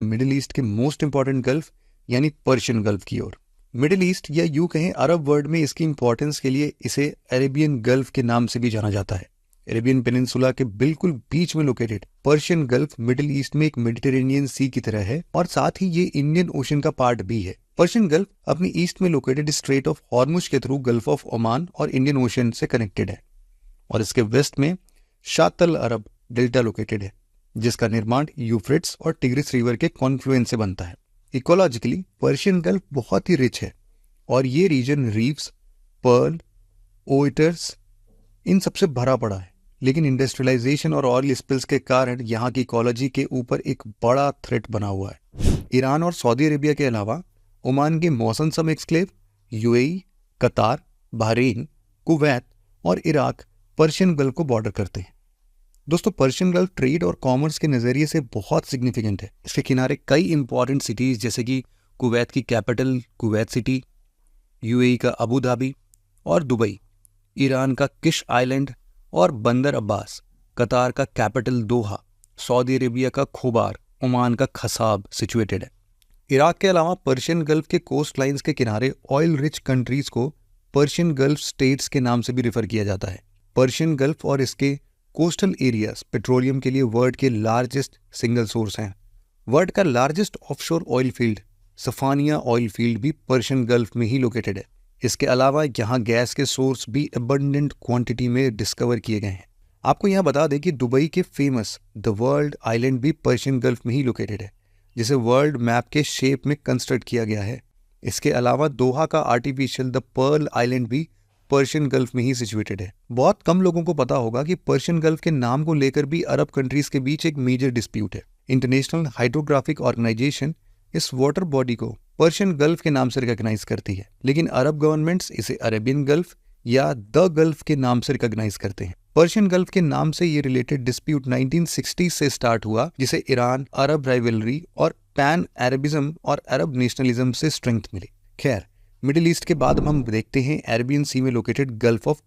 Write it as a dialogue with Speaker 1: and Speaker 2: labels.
Speaker 1: Middle east के most important gulf यानी Persian gulf की ओर। मिडिल ईस्ट या यूं कहें अरब वर्ल्ड में इसकी इंपॉर्टेंस के लिए इसे अरेबियन गल्फ के नाम से भी जाना जाता है। अरेबियन पेनिनसुला के बिल्कुल बीच में located Persian gulf middle east में एक मेडिटेरेनियन सी की तरह है और साथ ही ये इंडियन ओशन का पार्ट भी है। पर्शियन गल्फ अपनी ईस्ट में लोकेटेड स्ट्रेट ऑफ हॉर्मुज के थ्रू गल्फ ऑफ ओमान और इंडियन ओशन से कनेक्टेड है और इसके वेस्ट में शात अल अरब डेल्टा लोकेटेड है जिसका निर्माण यूफ्रेट्स और टिग्रिस रिवर के कॉन्फ्लुएंस से बनता है। इकोलॉजिकली पर्शियन गल्फ बहुत ही रिच है और ये रीजन रीफ्स, पर्ल, ओइटर्स इन सबसे भरा पड़ा है, लेकिन इंडस्ट्रियलाइजेशन और ऑयल स्पिल्स के कारण यहाँ की इकोलॉजी के ऊपर एक बड़ा थ्रेट बना हुआ है। ईरान और सऊदी अरेबिया के अलावा ओमान के मौसन सम एक्सक्लेव, यूएई, कतार, बहरीन, कुवैत और इराक पर्शियन गल्फ को बॉर्डर करते हैं। दोस्तों, पर्शियन गल्फ ट्रेड और कॉमर्स के नज़रिए से बहुत सिग्निफिकेंट है। इसके किनारे कई इंपॉर्टेंट सिटीज़ जैसे कि कुवैत की कैपिटल कुवैत सिटी, यूएई का अबू धाबी और दुबई, ईरान का किश आइलैंड और बंदर अब्बास, कतार का कैपिटल दोहा, सऊदी अरेबिया का खोबार, ओमान का खसाब सिचुएटेड है। इराक के अलावा पर्शियन गल्फ के कोस्ट लाइन्स के किनारे ऑयल रिच कंट्रीज को पर्शियन गल्फ स्टेट्स के नाम से भी रेफर किया जाता है। पर्शियन गल्फ और इसके कोस्टल एरियाज पेट्रोलियम के लिए वर्ल्ड के लार्जेस्ट सिंगल सोर्स हैं। वर्ल्ड का largest offshore oil field Safaniya oil field भी पर्शियन गल्फ में ही लोकेटेड है। इसके अलावा यहाँ गैस के सोर्स भी अबंडेंट क्वांटिटी में डिस्कवर किए गए हैं। आपको यहाँ बता दें कि दुबई के फेमस द वर्ल्ड आइलैंड भी पर्शियन गल्फ में ही लोकेटेड है, जिसे वर्ल्ड मैप के शेप में कंस्ट्रक्ट किया गया है। इसके अलावा दोहा का आर्टिफिशियल द पर्ल आइलैंड भी पर्शियन गल्फ में ही सिचुएटेड है। बहुत कम लोगों को पता होगा कि पर्शियन गल्फ के नाम को लेकर भी अरब कंट्रीज के बीच एक मेजर डिस्प्यूट है। इंटरनेशनल हाइड्रोग्राफिक ऑर्गेनाइजेशन इस वाटर बॉडी को पर्शियन गल्फ के नाम से रिकॉग्नाइज करती है, लेकिन अरब गवर्नमेंट्स इसे अरेबियन गल्फ या द गल्फ के नाम से रिकॉग्नाइज करते हैं। पर्शियन गल्फ के नाम से ये रिलेटेड डिस्प्यूट 1960 से स्टार्ट हुआ, जिसे ईरान अरब राइवलरी और पैन अरबिज्म और अरब नेशनलिज्म से स्ट्रेंथ मिली। खैर, मिडिल ईस्ट के बाद हम देखते हैं अरेबियन सी में लोकेटेड गल्फ ऑफ